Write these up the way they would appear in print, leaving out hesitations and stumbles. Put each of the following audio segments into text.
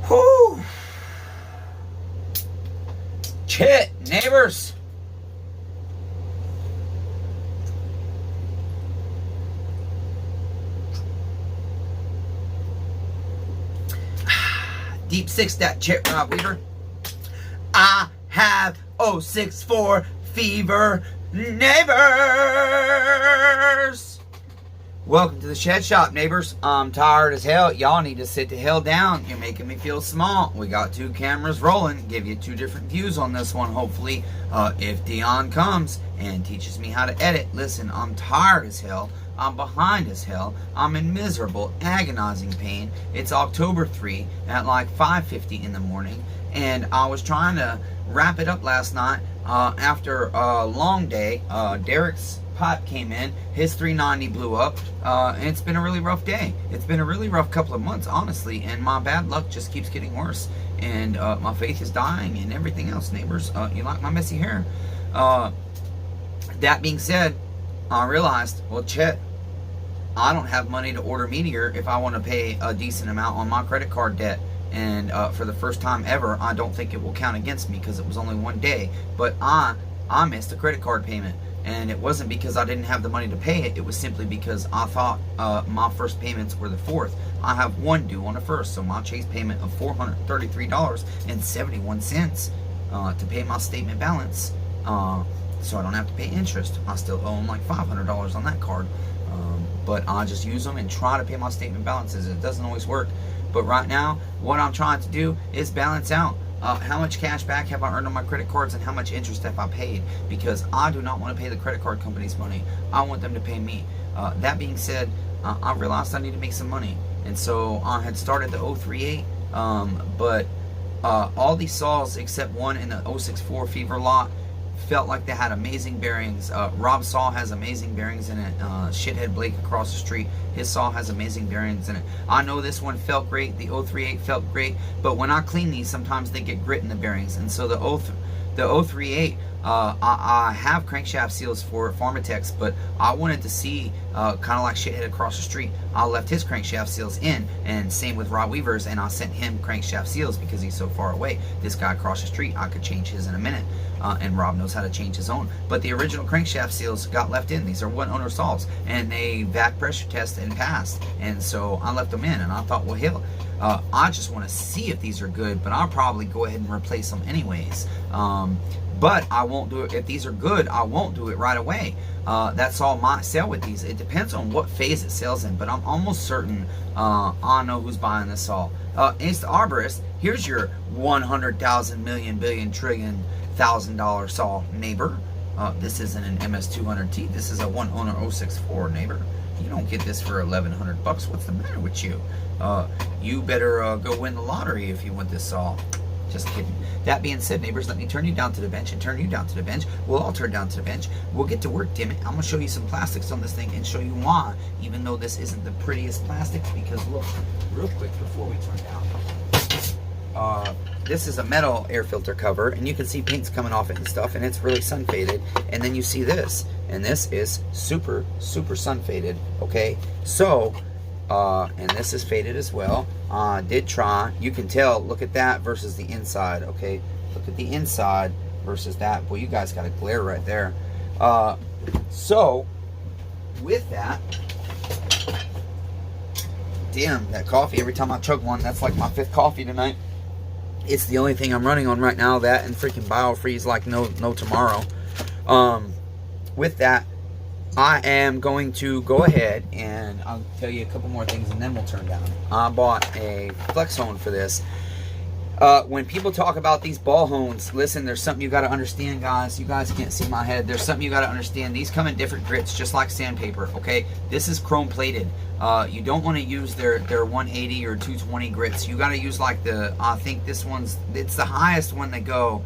Whoo! Chit, neighbors. Deep six that Chit Rob Weaver. I have 064 fever, neighbors. Welcome to the Shed Shop, neighbors. I'm tired as hell. Y'all need to sit the hell down. You're making me feel small. We got 2 cameras rolling. Give you 2 different views on this one, hopefully. If Dion comes and teaches me how to edit. Listen, I'm tired as hell. I'm behind as hell. I'm in miserable, agonizing pain. It's October 3 at like 5:50 in the morning. And I was trying to wrap it up last night after a long day. Derek's pipe came in, his 390 blew up, and it's been a really rough day. It's been a really rough couple of months, honestly, and my bad luck just keeps getting worse, and my faith is dying and everything else, neighbors. You like my messy hair? That being said, I realized, well, Chet, I don't have money to order Meteor if I want to pay a decent amount on my credit card debt. And for the first time ever, I don't think it will count against me because it was only one day. But I missed a credit card payment. And it wasn't because I didn't have the money to pay it. It was simply because I thought my first payments were the 4th. I have one due on the 1st. So my chase payment of $433.71 to pay my statement balance. So I don't have to pay interest. I still owe them like $500 on that card. But I just use them and try to pay my statement balances. It doesn't always work. But right now, what I'm trying to do is balance out. How much cash back have I earned on my credit cards and how much interest have I paid? Because I do not want to pay the credit card companies money. I want them to pay me. That being said, I realized I need to make some money. And so I had started the 038, but all these saws except one in the 064 fever lot felt like they had amazing bearings. Rob's saw has amazing bearings in it. Shithead Blake across the street, his saw has amazing bearings in it. I know this one felt great, the 038 felt great, but when I clean these, sometimes they get grit in the bearings. And so the 038, I have crankshaft seals for Pharmatex, but I wanted to see, kind of like Shithead across the street, I left his crankshaft seals in, and same with Rob Weaver's, and I sent him crankshaft seals because he's so far away. This guy across the street, I could change his in a minute, and Rob knows how to change his own. But the original crankshaft seals got left in. These are one owner saws, and they vac pressure test and passed, and so I left them in, and I thought, well, hell, I just want to see if these are good, but I'll probably go ahead and replace them anyways. But I won't do it. If these are good, I won't do it right away. That's all my sell with these. It depends on what phase it sells in, but I'm almost certain I know who's buying this saw. It's the Arborist. Here's your 100,000 million billion trillion $1,000 saw, neighbor. This isn't an MS200T. This is a one owner 064, neighbor. You don't get this for $1,100 bucks. What's the matter with you? You better go win the lottery if you want this saw. Just kidding. That being said, neighbors, let me turn you down to the bench and turn you down to the bench. We'll all turn down to the bench. We'll get to work, damn it. I'm going to show you some plastics on this thing and show you why, even though this isn't the prettiest plastic, because look, real quick before we turn down. This is a metal air filter cover, and you can see paint's coming off it and stuff, and it's really sun faded. And then you see this, and this is super, super sun faded, okay? So, and this is faded as well. Did try, you can tell, look at that versus the inside, okay? Look at the inside versus that. Boy, you guys got a glare right there. So, with that, damn, that coffee, every time I chug one, that's like my 5th coffee tonight. It's the only thing I'm running on right now, that and freaking BioFreeze like no tomorrow. With that, I am going to go ahead and I'll tell you a couple more things and then we'll turn down. I bought a flex hone for this. When people talk about these ball hones, listen, there's something you got to understand, guys. You guys can't see my head. There's something you got to understand. These come in different grits, just like sandpaper, okay? This is chrome plated. You don't want to use their 180 or 220 grits. You got to use like I think this one's, it's the highest one they go.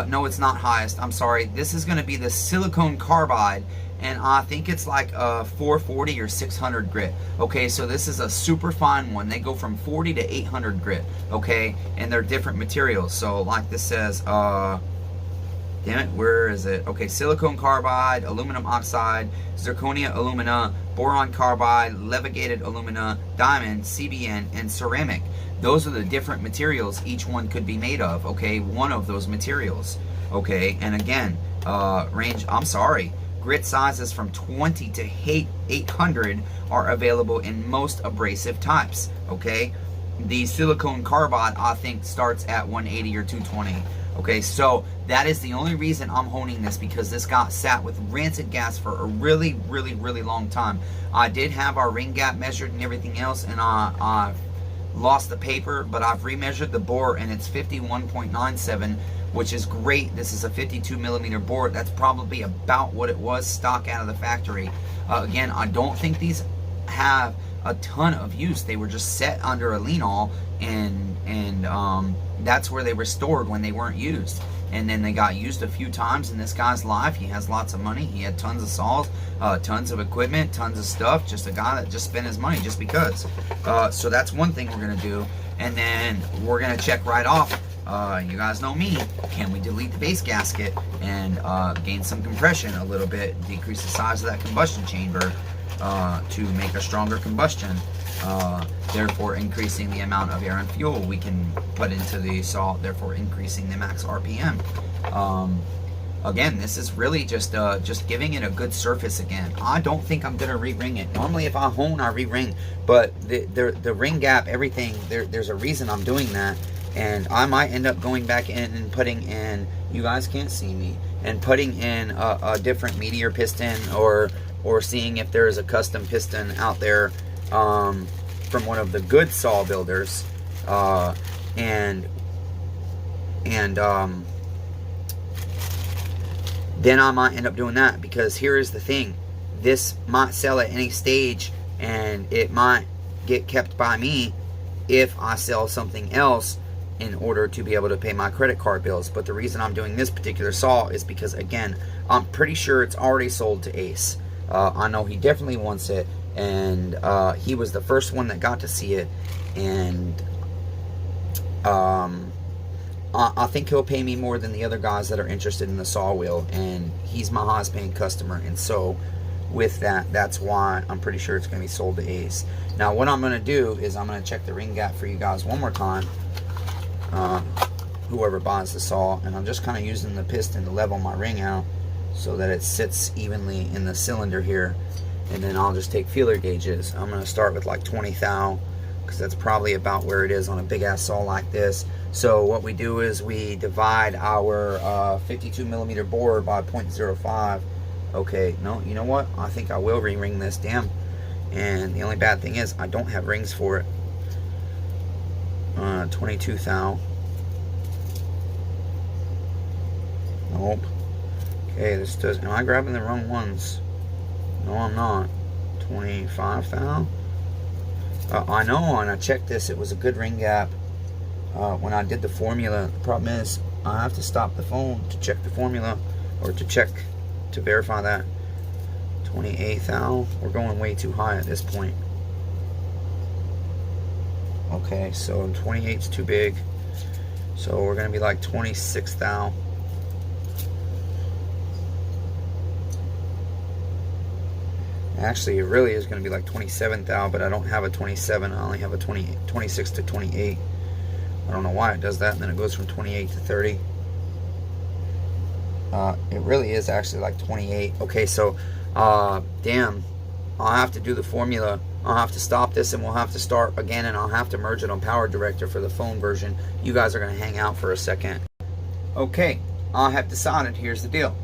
No, it's not highest. I'm sorry. This is going to be the silicone carbide, and I think it's like a 440 or 600 grit. Okay, so this is a super fine one. They go from 40 to 800 grit. Okay, and they're different materials. So like this says, damn it, where is it? Okay, silicon carbide, aluminum oxide, zirconia alumina, boron carbide, levigated alumina, diamond, CBN, and ceramic. Those are the different materials each one could be made of, okay? One of those materials, okay? And again, grit sizes from 20 to 800 are available in most abrasive types, okay? The silicone carbide, I think, starts at 180 or 220. Okay, so that is the only reason I'm honing this, because this got sat with rancid gas for a really, really, really long time. I did have our ring gap measured and everything else, and I lost the paper, but I've remeasured the bore, and it's 51.97, which is great. This is a 52 millimeter bore. That's probably about what it was stock out of the factory. Again, I don't think these have a ton of use. They were just set under a lean-all, and that's where they were stored when they weren't used. And then they got used a few times in this guy's life. He has lots of money. He had tons of saws, tons of equipment, tons of stuff. Just a guy that just spent his money just because. So that's one thing we're going to do. And then we're going to check right off. You guys know me. Can we delete the base gasket and gain some compression a little bit, decrease the size of that combustion chamber to make a stronger combustion, therefore increasing the amount of air and fuel we can put into the saw, therefore increasing the max RPM. Again, this is really just giving it a good surface again. I don't think I'm gonna re-ring it. Normally if I hone, I re-ring, but the ring gap, everything, there's a reason I'm doing that. And I might end up going back in and putting in, you guys can't see me, and putting in a different meteor piston, or seeing if there is a custom piston out there from one of the good saw builders, and then I might end up doing that, because here is the thing. This might sell at any stage, and it might get kept by me if I sell something else in order to be able to pay my credit card bills. But the reason I'm doing this particular saw is because, again, I'm pretty sure it's already sold to Ace. I know he definitely wants it, and he was the first one that got to see it, and I think he'll pay me more than the other guys that are interested in the saw wheel, and he's my highest paying customer. And so with that, that's why I'm pretty sure it's going to be sold to Ace. Now what I'm going to do is I'm going to check the ring gap for you guys one more time, whoever buys the saw, and I'm just kind of using the piston to level my ring out so that it sits evenly in the cylinder here. And then I'll just take feeler gauges. I'm going to start with like 20 thou, because that's probably about where it is on a big ass saw like this. So what we do is we divide our 52 millimeter bore by 0.05. Okay, no, you know what? I think I will re-ring this, damn. And the only bad thing is I don't have rings for it. 22 thou. Nope. Okay, this does. Am I grabbing the wrong ones? No, I'm not. 25 thou. I know, and I checked this. It was a good ring gap when I did the formula. The problem is I have to stop the phone to check the formula, or to verify that. 28 thou. We're going way too high at this point. Okay, so 28 is too big. So we're going to be like 26 thou. Actually, it really is going to be like 27 thou, but I don't have a 27. I only have a 26 to 28. I don't know why it does that, and then it goes from 28 to 30. It really is actually like 28. Okay, so, damn, I'll have to do the formula. I'll have to stop this, and we'll have to start again, and I'll have to merge it on Power Director for the phone version. You guys are going to hang out for a second. Okay, I have decided. Here's the deal.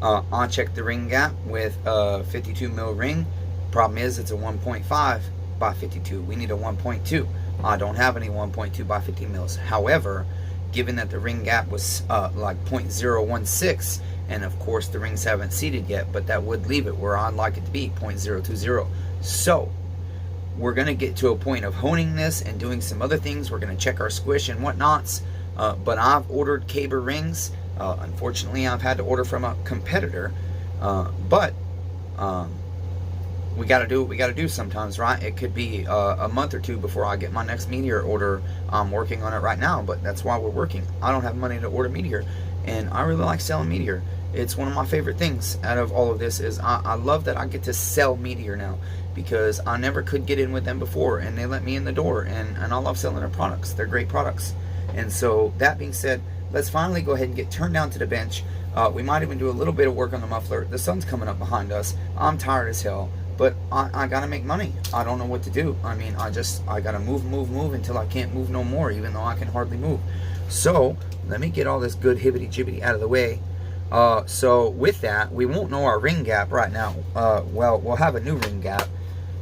I checked the ring gap with a 52 mil ring. Problem is, it's a 1.5 by 52. We need a 1.2. I don't have any 1.2 by 50 mils. However, given that the ring gap was like 0.016, and of course the rings haven't seated yet, but that would leave it where I'd like it to be, 0.020. So we're going to get to a point of honing this and doing some other things. We're going to check our squish and whatnots. But I've ordered caber rings. Unfortunately, I've had to order from a competitor. But we got to do what we got to do sometimes, right? It could be a month or two before I get my next Meteor order. I'm working on it right now, but that's why we're working. I don't have money to order Meteor. and I really like selling Meteor. It's one of my favorite things out of all of this. Is I love that I get to sell Meteor now, because I never could get in with them before, and they let me in the door, and I love selling their products. They're great products. And so that being said, let's finally go ahead and get turned down to the bench. We might even do a little bit of work on the muffler. The sun's coming up behind us. I'm tired as hell, but I gotta make money. I don't know what to do. I mean, I gotta move until I can't move no more, even though I can hardly move. So let me get all this good hibbity jibbity out of the way. So with that, we won't know our ring gap right now. Well, we'll have a new ring gap.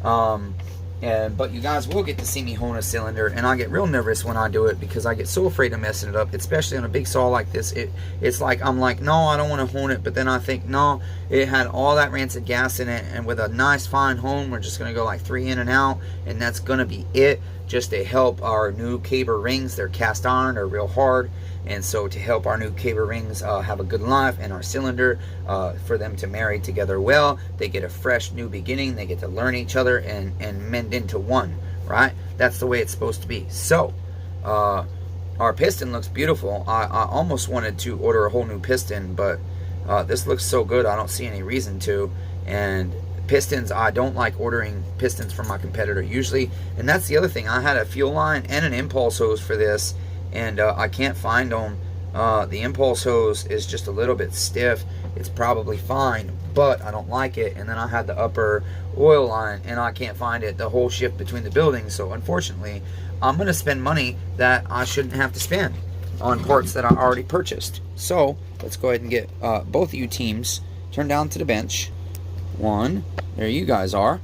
But you guys will get to see me hone a cylinder, and I get real nervous when I do it because I get so afraid of messing it up, especially on a big saw like this. It's like, I'm like, no, I don't want to hone it, but then I think, no, it had all that rancid gas in it, and with a nice fine hone, we're just going to go like 3 in and out, and that's going to be it, just to help our new caber rings. They're cast iron, they're real hard, and so to help our new caber rings have a good life, and our cylinder, for them to marry together well, they get a fresh new beginning, they get to learn each other and mend into one, right? That's the way it's supposed to be. So our piston looks beautiful. I almost wanted to order a whole new piston, but this looks so good I don't see any reason to. And pistons, I don't like ordering pistons from my competitor usually, and that's the other thing. I had a fuel line and an impulse hose for this, and I can't find them. The impulse hose is just a little bit stiff. It's probably fine, but I don't like it. And then I had the upper oil line, and I can't find it the whole shift between the buildings. So unfortunately, I'm going to spend money that I shouldn't have to spend on parts that I already purchased. So let's go ahead and get both of you teams turned down to the bench. One, there you guys are,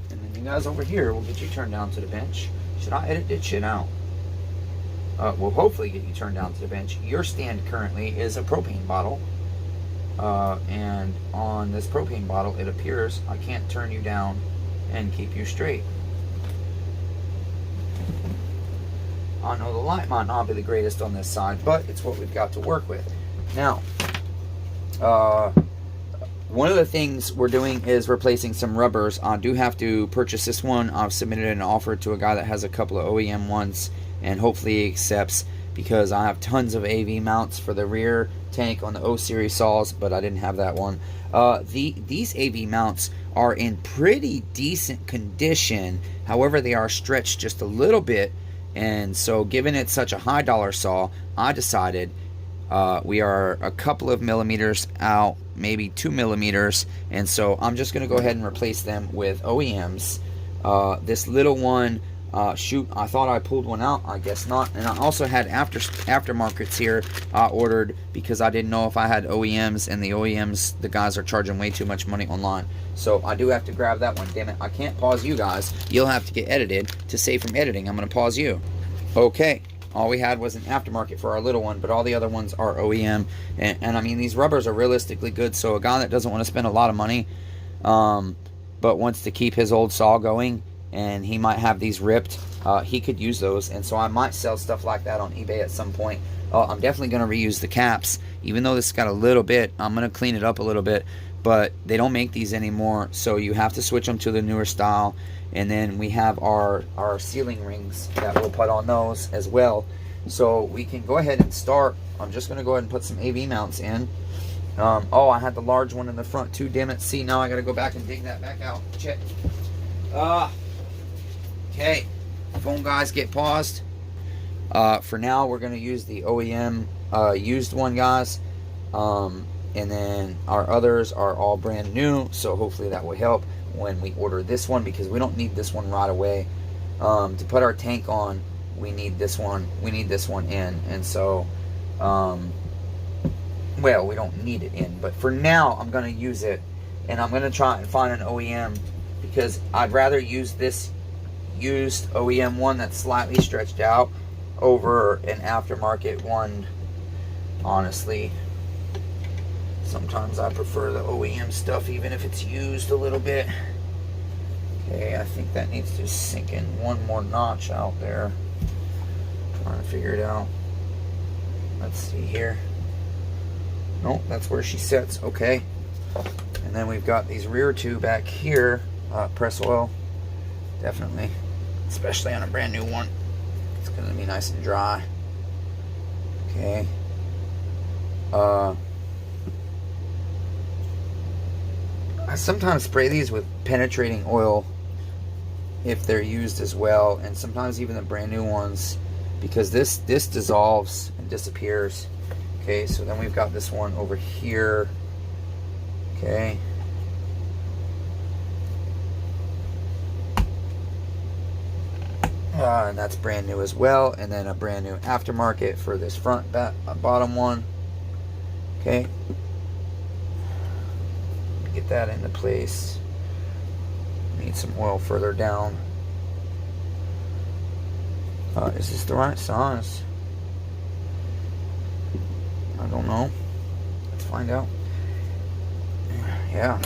and then you guys over here will get you turned down to the bench. Should I edit this shit out? We'll hopefully get you turned down to the bench. Your stand currently is a propane bottle, and on this propane bottle it appears I can't turn you down and keep you straight. I know the light might not be the greatest on this side, but it's what we've got to work with. Now, one of the things we're doing is replacing some rubbers. I do have to purchase this one. I've submitted an offer to a guy that has a couple of OEM ones, and hopefully he accepts, because I have tons of AV mounts for the rear tank on the O series saws, but I didn't have that one. These AV mounts are in pretty decent condition. However, they are stretched just a little bit, and so given it's such a high dollar saw, I decided we are a couple of millimeters out, maybe 2 millimeters, and so I'm just going to go ahead and replace them with OEMs. This little one, shoot, I thought I pulled one out, I guess not. And I also had aftermarkets here I ordered, because I didn't know if I had OEMs, and the OEMs, the guys are charging way too much money online. So I do have to grab that one. Damn it, I can't pause you guys. You'll have to get edited. To save from editing, I'm going to pause you. Okay. All we had was an aftermarket for our little one, but all the other ones are OEM. And I mean, these rubbers are realistically good, so a guy that doesn't want to spend a lot of money, but wants to keep his old saw going, and he might have these ripped, he could use those. And so I might sell stuff like that on eBay at some point. I'm definitely going to reuse the caps. Even though this got a little bit, I'm going to clean it up a little bit, but they don't make these anymore, so you have to switch them to the newer style. And then we have our sealing rings that we'll put on those as well. So we can go ahead and start. I'm just going to go ahead and put some AV mounts in. Oh, I had the large one in the front too, damn it. See, now I got to go back and dig that back out. Check. Okay. Phone guys, get paused. For now, we're going to use the OEM used one, guys. And then our others are all brand new, so hopefully that will help when we order this one, because we don't need this one right away. To put our tank on, we need this one in, and so well, we don't need it in, but for now I'm going to use it, and I'm going to try and find an OEM, because I'd rather use this used OEM one that's slightly stretched out over an aftermarket one. Honestly, sometimes I prefer the OEM stuff, even if it's used a little bit. Okay, I think that needs to sink in one more notch out there. Trying to figure it out. Let's see here. Nope, that's where she sits. Okay. And then we've got these rear two back here. Press oil. Definitely. Especially on a brand new one. It's going to be nice and dry. Okay. I sometimes spray these with penetrating oil if they're used as well, and sometimes even the brand new ones, because this dissolves and disappears. Okay, so then we've got this one over here. Okay. And that's brand new as well, and then a brand new aftermarket for this front bottom one. Okay, get that into place. Need some oil further down. Is this the right size? I don't know. Let's find out. Yeah.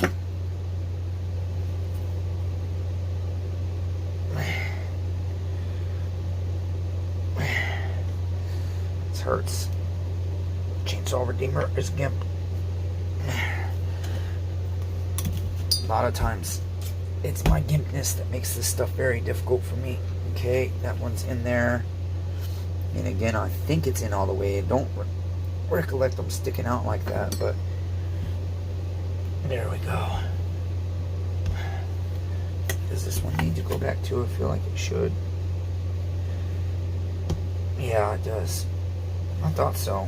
This hurts. Chainsaw Redeemer is GIMP. A lot of times it's my gimpness that makes this stuff very difficult for me. Okay, that one's in there. And again, I think it's in all the way. Don't recollect them sticking out like that, but there we go. Does this one need to go back too? I feel like it should. Yeah, it does. I thought so.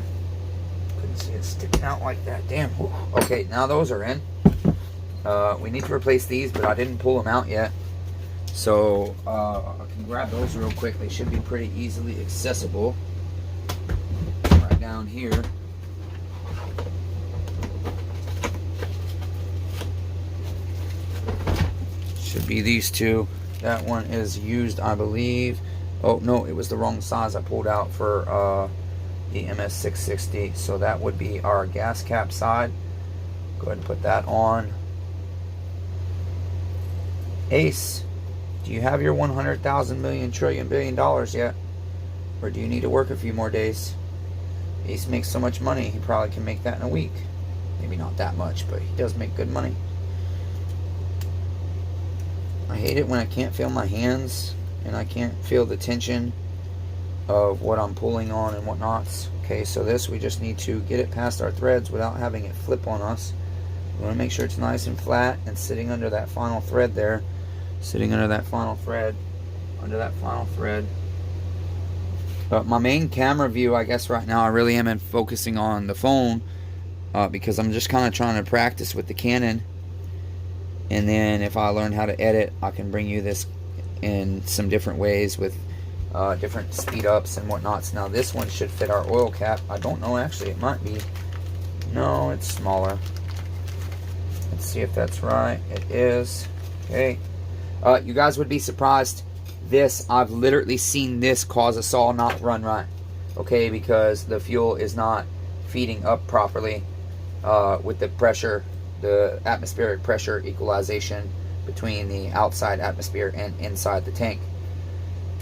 Couldn't see it sticking out like that. Damn. Okay, now those are in. We need to replace these, but I didn't pull them out yet. So I can grab those real quick. They should be pretty easily accessible. Right down here. Should be these two. That one is used, I believe. Oh, no, it was the wrong size I pulled out for the MS660. So that would be our gas cap side. Go ahead and put that on. Ace, do you have your 100,000 million trillion billion dollars yet? Or do you need to work a few more days? Ace makes so much money, he probably can make that in a week. Maybe not that much, but he does make good money. I hate it when I can't feel my hands and I can't feel the tension of what I'm pulling on and whatnots. Okay, so this, we just need to get it past our threads without having it flip on us. We want to make sure it's nice and flat and sitting under that final thread there. Sitting under that final thread. Under that final thread. But my main camera view, I guess right now, I really am focusing on the phone. Because I'm just kind of trying to practice with the Canon. And then if I learn how to edit, I can bring you this in some different ways with different speed ups and whatnots. Now this one should fit our oil cap. I don't know, actually, it might be. No, it's smaller. Let's see if that's right. It is. Okay. You guys would be surprised. This, I've literally seen this cause a saw not run right. Okay, because the fuel is not feeding up properly with the pressure, the atmospheric pressure equalization between the outside atmosphere and inside the tank.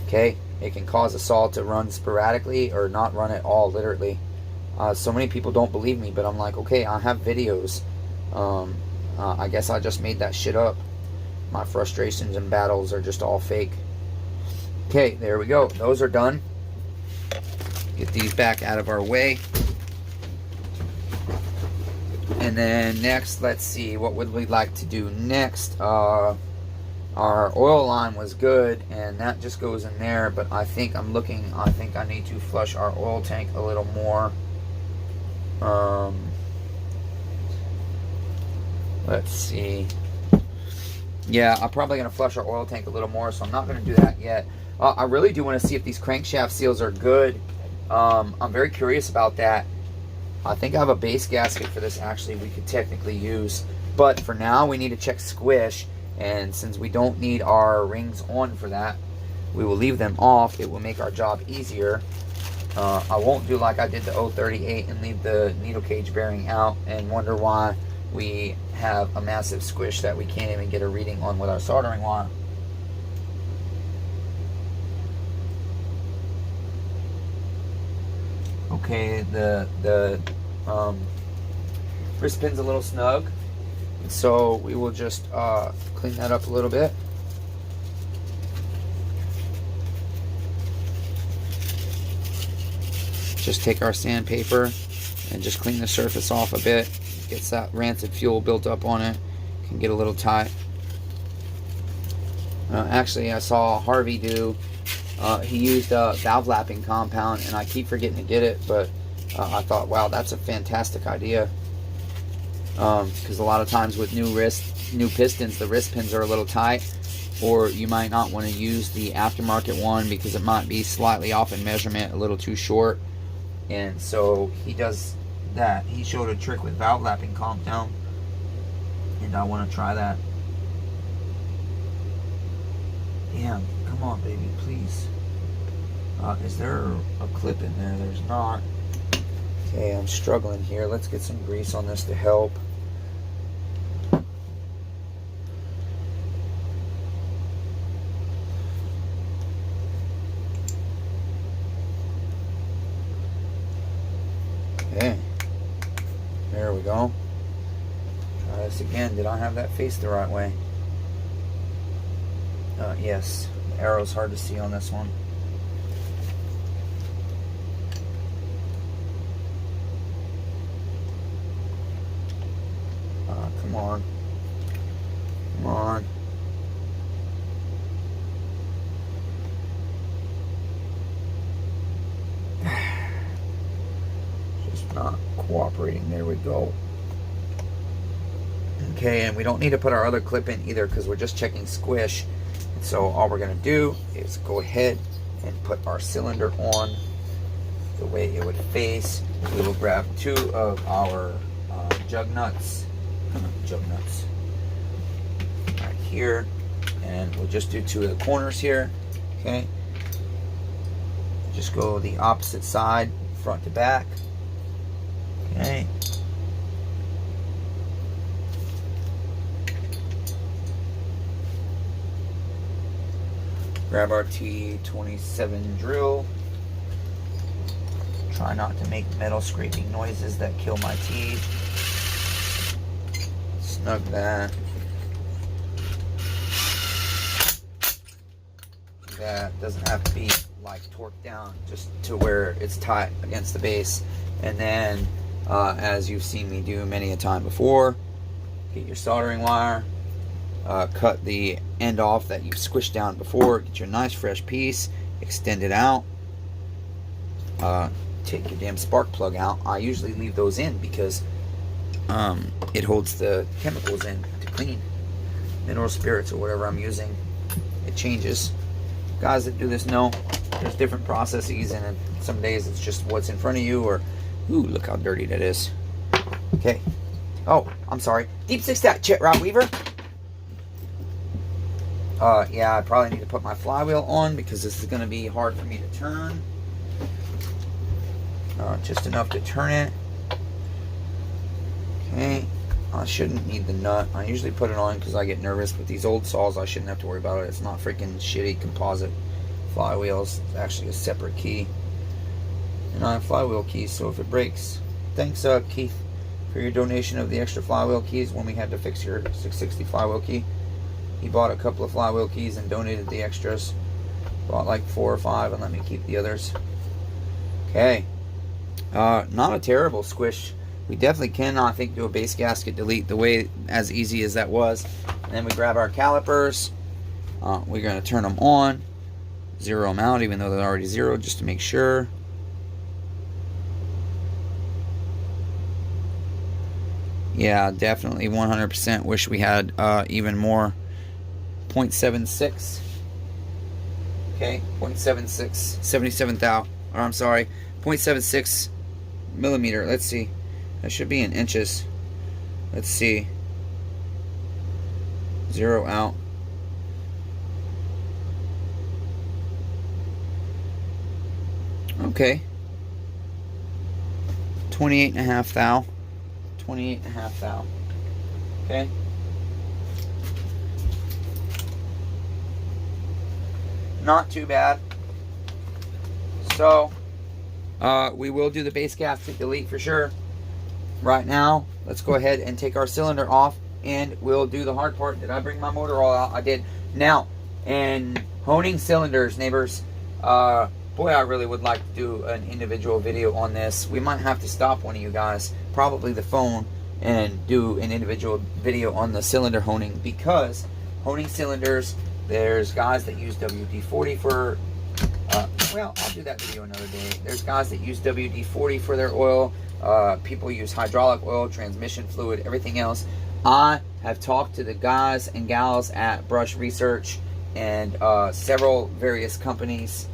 Okay, it can cause a saw to run sporadically or not run at all, literally. So many people don't believe me, but I'm like, okay, I have videos. I guess I just made that shit up. My frustrations and battles are just all fake. Okay, there we go. Those are done. Get these back out of our way. And then next, let's see, what would we like to do next? Our oil line was good, and that just goes in there, but I think I need to flush our oil tank a little more. Let's see. Yeah, I'm probably going to flush our oil tank a little more, so I'm not going to do that yet. I really do want to see if these crankshaft seals are good. I'm very curious about that. I think I have a base gasket for this, actually, we could technically use. But for now, we need to check squish. And since we don't need our rings on for that, we will leave them off. It will make our job easier. I won't do like I did the 038 and leave the needle cage bearing out and wonder why we have a massive squish that we can't even get a reading on with our soldering wire. Okay, the wrist pin's a little snug, so we will just clean that up a little bit. Just take our sandpaper and just clean the surface off a bit. Gets that rancid fuel built up on it. Can get a little tight. Actually, I saw Harvey do, he used a valve lapping compound, and I keep forgetting to get it, but I thought, wow, that's a fantastic idea. Because a lot of times with new pistons, the wrist pins are a little tight, or you might not want to use the aftermarket one because it might be slightly off in measurement, a little too short. And so he does that. He showed a trick with valve lapping compound, and I want to try that. Damn, come on, baby, please. Is there a clip in there? There's not. Okay, I'm struggling here. Let's get some grease on this to help. Okay, there we go. Try this again. Did I have that faced the right way? Yes, the arrow's hard to see on this one. Come on. Come on. Just not cooperating. There we go. Okay, and we don't need to put our other clip in either because we're just checking squish. And so all we're going to do is go ahead and put our cylinder on the way it would face. We will grab 2 of our jug nuts right here, and we'll just do 2 of the corners here. Okay, just go the opposite side, front to back. Okay, grab our T27 drill. Try not to make metal scraping noises that kill my teeth. Snug that. That doesn't have to be like torqued down, just to where it's tight against the base. And then, as you've seen me do many a time before, get your soldering wire. Cut the end off that you've squished down before. Get your nice fresh piece. Extend it out. Take your damn spark plug out. I usually leave those in because it holds the chemicals in to clean. Mineral spirits or whatever I'm using. It changes. Guys that do this know there's different processes, and some days it's just what's in front of you, or ooh, look how dirty that is. Okay. Oh, I'm sorry. Deep six that Chet Rod Weaver. Yeah, I probably need to put my flywheel on because this is going to be hard for me to turn. Just enough to turn it. Okay, I shouldn't need the nut. I usually put it on because I get nervous. With these old saws, I shouldn't have to worry about it. It's not freaking shitty composite flywheels. It's actually a separate key. And I have flywheel keys, so if it breaks, thanks Keith for your donation of the extra flywheel keys when we had to fix your 660 flywheel key. He bought a couple of flywheel keys and donated the extras. Bought like 4 or 5 and let me keep the others. Okay. Not a terrible squish. We definitely can, I think, do a base gasket delete the way as easy as that was. And then we grab our calipers. We're going to turn them on. Zero them out, even though they're already zeroed, just to make sure. Yeah, definitely 100% wish we had even more. 0.76. Okay, 0.76, 77 thou. Or I'm sorry, 0.76 millimeter. Let's see. That should be in inches. Let's see. Zero out. Okay. 28.5 thou. 28.5 thou. Okay. Not too bad. So, we will do the base gasket delete for sure. Right now, let's go ahead and take our cylinder off, and we'll do the hard part. Did I bring my motor all out? I did. Now, in honing cylinders, neighbors, boy, I really would like to do an individual video on this. We might have to stop one of you guys, probably the phone, and do an individual video on the cylinder honing, because honing cylinders, there's guys that use WD-40 for, well, I'll do that video another day. There's guys that use WD-40 for their oil. People use hydraulic oil, transmission fluid, everything else. I have talked to the guys and gals at Brush Research and several various companies,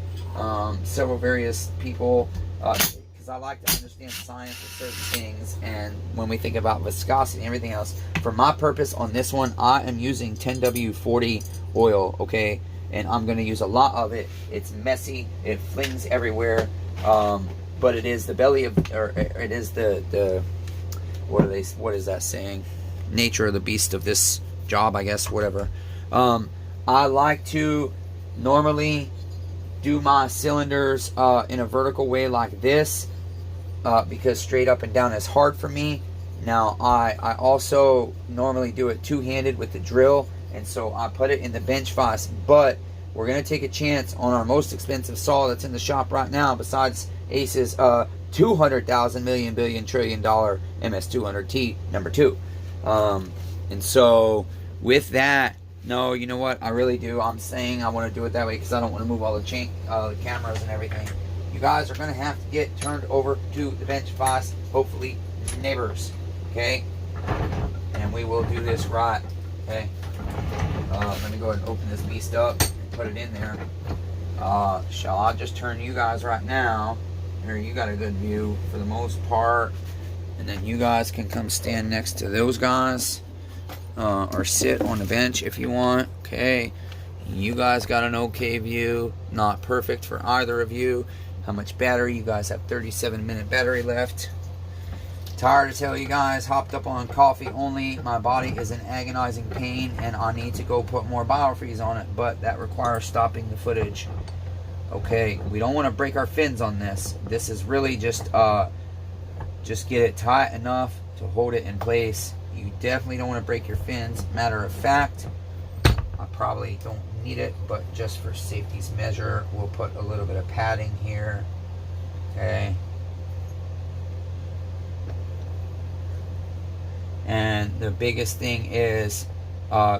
several various people, because I like to understand science of certain things. And when we think about viscosity and everything else, for my purpose on this one, I am using 10W40 oil, okay? And I'm going to use a lot of it. It's messy, it flings everywhere, but it is the belly of, or it is the what is that saying? Nature of the beast of this job, I guess, whatever. I like to normally do my cylinders in a vertical way like this, because straight up and down is hard for me. Now I also normally do it two-handed with the drill, and so I put it in the bench vise. But we're going to take a chance on our most expensive saw that's in the shop right now, besides Ace's $200,000 million billion trillion dollar MS200T number 2. And so with that, no, you know what, I really do, I'm saying I want to do it that way because I don't want to move all the cameras and everything. You guys are going to have to get turned over to the bench vise, hopefully neighbors, okay? And we will do this right, okay? Let me go ahead and open this beast up and put it in there. Shall I just turn you guys right now? Here, you got a good view for the most part. And then you guys can come stand next to those guys. Or sit on the bench if you want. Okay. You guys got an okay view. Not perfect for either of you. How much battery? You guys have 37-minute battery left. Tired to tell you guys, hopped up on coffee only. My body is in agonizing pain and I need to go put more biofreeze on it, but that requires stopping the footage. Okay, we don't want to break our fins on this. This is really just get it tight enough to hold it in place. You definitely don't want to break your fins. Matter of fact, I probably don't need it, but just for safety's measure, we'll put a little bit of padding here. Okay. And the biggest thing is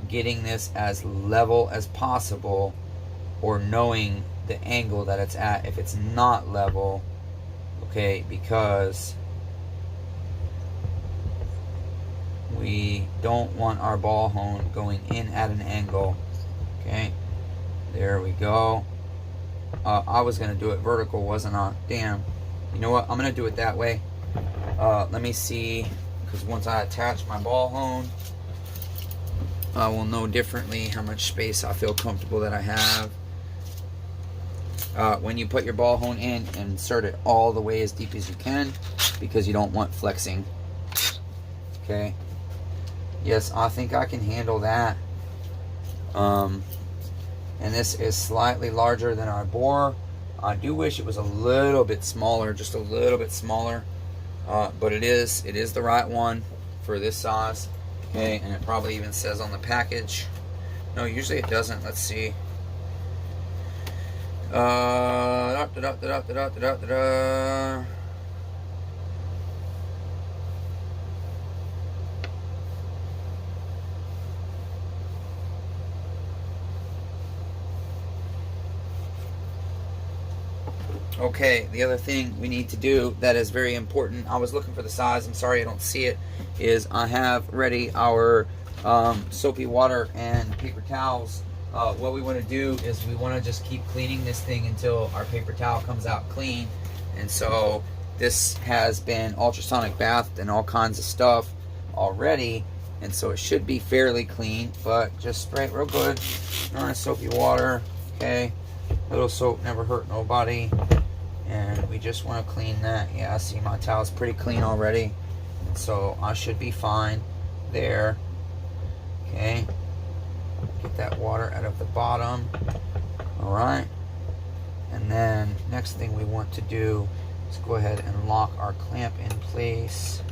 getting this as level as possible, or knowing the angle that it's at if it's not level, okay, because we don't want our ball hone going in at an angle. Okay, there we go. I was gonna do it vertical, wasn't I? Damn. You know what, I'm gonna do it that way. Let me see, because once I attach my ball hone, I will know differently how much space I feel comfortable that I have. When you put your ball hone in, insert it all the way as deep as you can, because you don't want flexing. Okay. Yes, I think I can handle that. And this is slightly larger than our bore. I do wish it was a little bit smaller, just a little bit smaller. But it is the right one for this size. Okay, and it probably even says on the package. No, usually it doesn't. Let's see. Okay, the other thing we need to do that is very important, I was looking for the size, I'm sorry I don't see it, is I have ready our soapy water and paper towels. What we want to do is we want to just keep cleaning this thing until our paper towel comes out clean. And so this has been ultrasonic bathed and all kinds of stuff already, and so it should be fairly clean, but just spray it real good. Nice soapy water, okay? Little soap never hurt nobody. And we just want to clean that. Yeah, I see my towel's pretty clean already, so I should be fine there. Okay, get that water out of the bottom. Alright, and then next thing we want to do is go ahead and lock our clamp in place.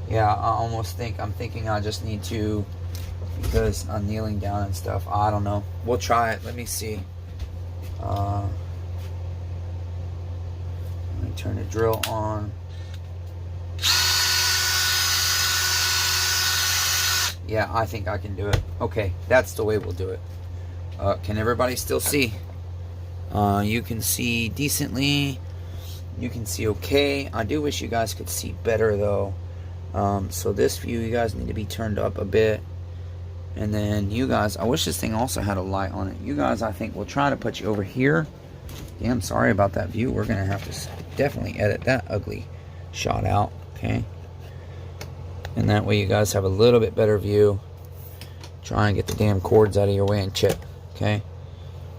Yeah, I'm thinking I just need to because I'm kneeling down and stuff. I don't know. We'll try it. Let me see. Let me turn the drill on. Yeah, I think I can do it. Okay, that's the way we'll do it. Can everybody still see? You can see decently. You can see okay. I do wish you guys could see better though. So this view, you guys need to be turned up a bit. And then you guys, I wish this thing also had a light on it. You guys, I think we'll try to put you over here. Damn, sorry about that view. We're gonna have to definitely edit that ugly shot out. Okay. And that way you guys have a little bit better view. Try and get the damn cords out of your way and chip. Okay.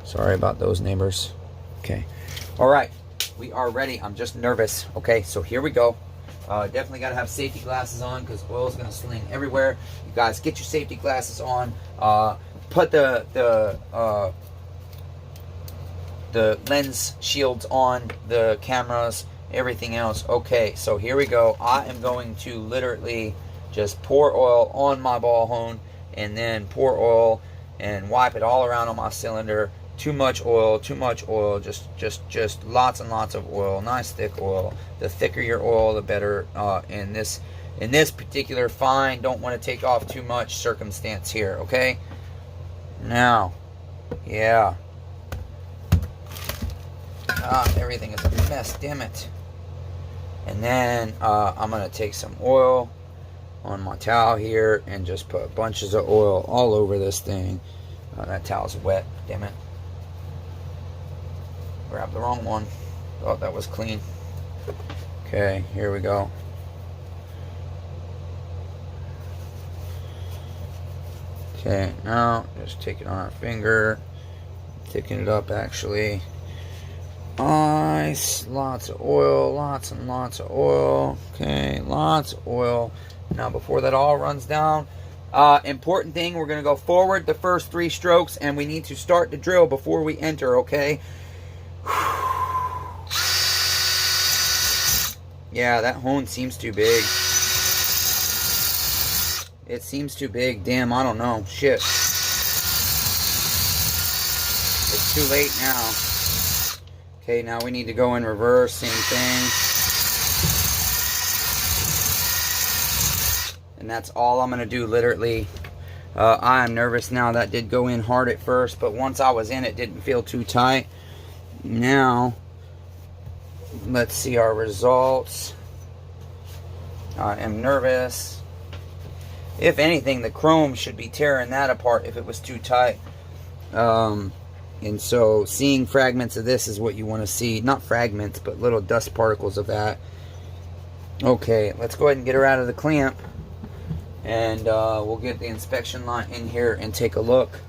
Sorry about those neighbors. Okay. All right. We are ready. I'm just nervous. Okay. So here we go. Definitely got to have safety glasses on because oil is going to sling everywhere. You guys get your safety glasses on. Put the lens shields on, the cameras, everything else. Okay, so here we go. I am going to literally just pour oil on my ball hone and then pour oil and wipe it all around on my cylinder. Too much oil, just lots and lots of oil, nice thick oil. The thicker your oil, the better. In this particular fine, don't want to take off too much circumstance here, okay? Now, yeah. Everything is a mess, damn it. And then I'm gonna take some oil on my towel here and just put bunches of oil all over this thing. That towel's wet, damn it. Grabbed the wrong one. Thought that was clean. Okay, here we go. Okay, now just take it on our finger. Thicken it up actually. Nice. Lots of oil. Lots and lots of oil. Okay, lots of oil. Now before that all runs down, important thing, we're going to go forward the first 3 strokes and we need to start the drill before we enter, okay? Yeah, that hone seems too big. It seems too big. Damn, I don't know. Shit. It's too late now. Okay, now we need to go in reverse. Same thing. And that's all I'm going to do, literally. I am nervous now. That did go in hard at first, but once I was in, it didn't feel too tight. Now, let's see our results. I am nervous. If anything, the chrome should be tearing that apart if it was too tight. And so, seeing fragments of this is what you want to see. Not fragments, but little dust particles of that. Okay, let's go ahead and get her out of the clamp. And we'll get the inspection light in here and take a look.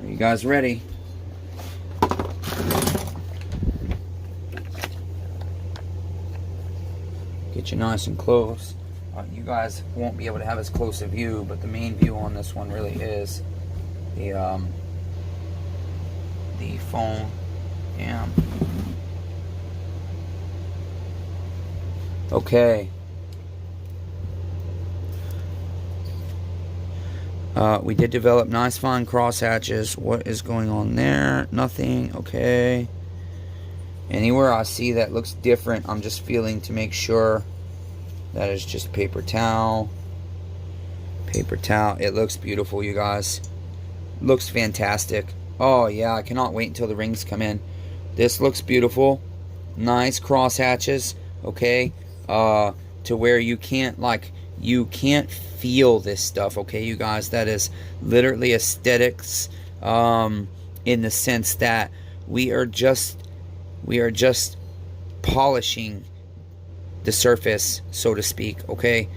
Are you guys ready? Get you nice and close. You guys won't be able to have as close a view, but the main view on this one really is the phone. Yeah. Okay. We did develop nice fine cross hatches. What is going on there? Nothing. Okay. Anywhere I see that looks different, I'm just feeling to make sure. That is just paper towel. Paper towel. It looks beautiful, you guys. Looks fantastic. Oh, yeah. I cannot wait until the rings come in. This looks beautiful. Nice cross hatches. Okay. To where you can't, you can't feel this stuff, okay, you guys? That is literally aesthetics, in the sense that we are just polishing the surface, so to speak, okay,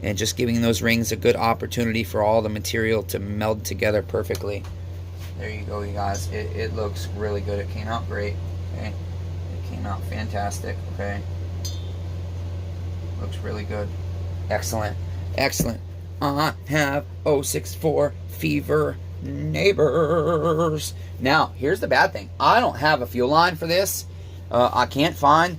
and just giving those rings a good opportunity for all the material to meld together perfectly. There you go, you guys. It looks really good. It came out great. Okay, it came out fantastic. Okay, looks really good. Excellent. Excellent. I have 064 fever neighbors. Now, here's the bad thing. I don't have a fuel line for this. I can't find...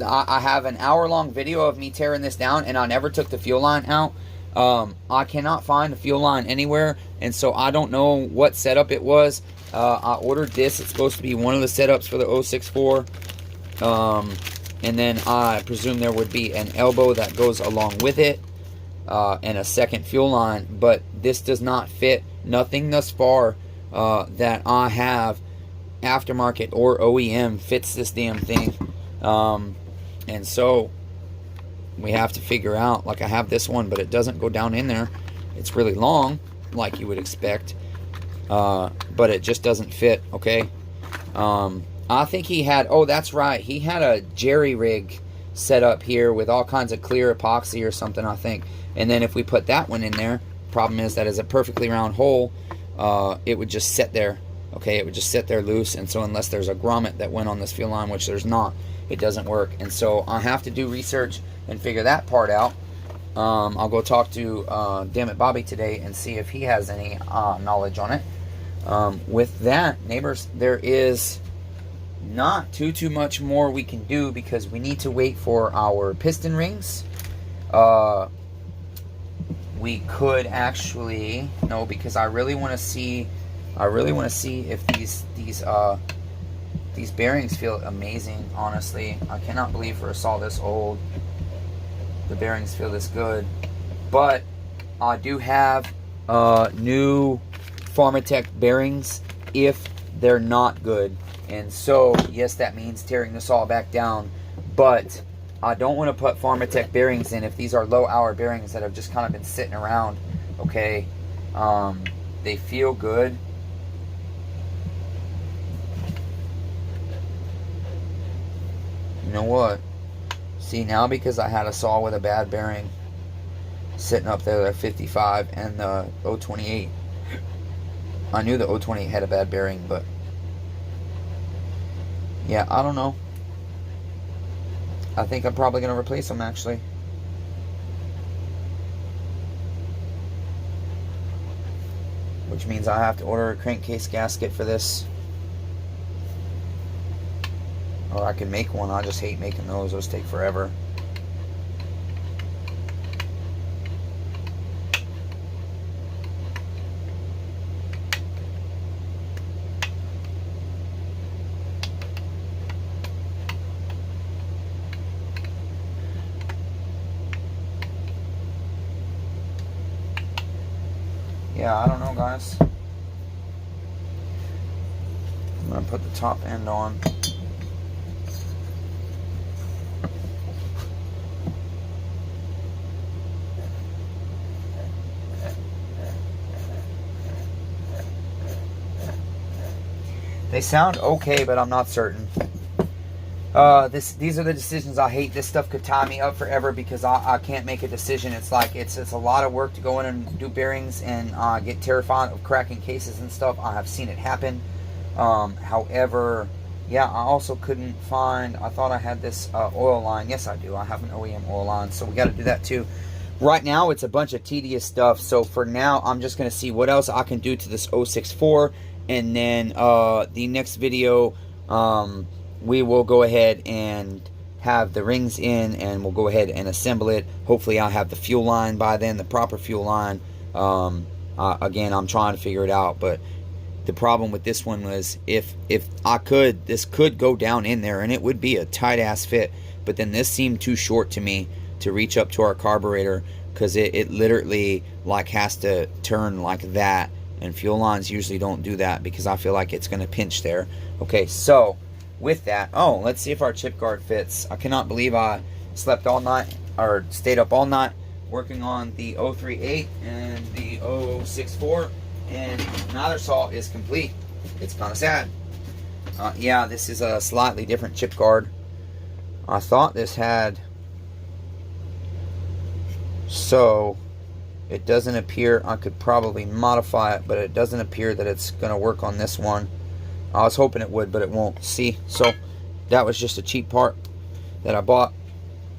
I have an hour-long video of me tearing this down, and I never took the fuel line out. I cannot find a fuel line anywhere, and so I don't know what setup it was. I ordered this. It's supposed to be one of the setups for the 064. And then I presume there would be an elbow that goes along with it, and a second fuel line, but this does not fit. Nothing thus far that I have, aftermarket or OEM, fits this damn thing. And so we have to figure out, like, I have this one, but it doesn't go down in there. It's really long, like you would expect, but it just doesn't fit. Okay. I think he had, oh, that's right, he had a jerry rig set up here with all kinds of clear epoxy or something, I think. And then if we put that one in there, problem is that is a perfectly round hole, it would just sit there. Okay, it would just sit there loose, and so unless there's a grommet that went on this fuel line, which there's not, it doesn't work. And so I have to do research and figure that part out. I'll go talk to Dammit Bobby today and see if he has any knowledge on it. With that, neighbors, there is not too much more we can do, because we need to wait for our piston rings. We could actually, no, because I really want to see if these bearings feel amazing. Honestly, I cannot believe for a saw this old the bearings feel this good. But I do have new Pharmatech bearings if they're not good. And so, yes, that means tearing the saw back down, but I don't want to put Pharmatech bearings in if these are low hour bearings that have just kind of been sitting around. Okay, they feel good. You know what? See, now because I had a saw with a bad bearing sitting up there at 55 and the 028, I knew the 028 had a bad bearing, but yeah, I don't know. I think I'm probably going to replace them, actually. Which means I have to order a crankcase gasket for this. Or I can make one. I just hate making those. Those take forever. Yeah, I don't know, guys. I'm going to put the top end on. They sound okay, but I'm not certain. These are the decisions I hate. This stuff could tie me up forever because I can't make a decision. It's like it's a lot of work to go in and do bearings, and get terrified of cracking cases and stuff. I have seen it happen. However, yeah, I also couldn't find, I thought I had this oil line. Yes, I do. I have an OEM oil line, so we got to do that too. Right now, it's a bunch of tedious stuff. So for now, I'm just going to see what else I can do to this 064. And then the next video, we will go ahead and have the rings in, and we'll go ahead and assemble it. Hopefully I'll have the fuel line by then, the proper fuel line. Again, I'm trying to figure it out, but the problem with this one was if I could, this could go down in there and it would be a tight ass fit, but then this seemed too short to me to reach up to our carburetor, because it literally like has to turn like that, and fuel lines usually don't do that because I feel like it's going to pinch there. Okay, so with that, oh, let's see if our chip guard fits. I cannot believe I slept all night, or stayed up all night working on the 038 and the 064, and neither saw is complete. It's kind of sad. Yeah, this is a slightly different chip guard. I thought this had, so it doesn't appear, I could probably modify it, but it doesn't appear that it's going to work on this one. I was hoping it would, but it won't. See, so that was just a cheap part that I bought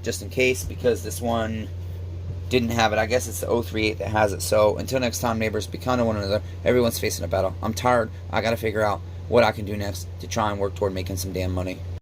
just in case, because this one didn't have it. I guess it's the 038 that has it. So until next time, neighbors, be kind to one another. Everyone's facing a battle. I'm tired. I got to figure out what I can do next to try and work toward making some damn money.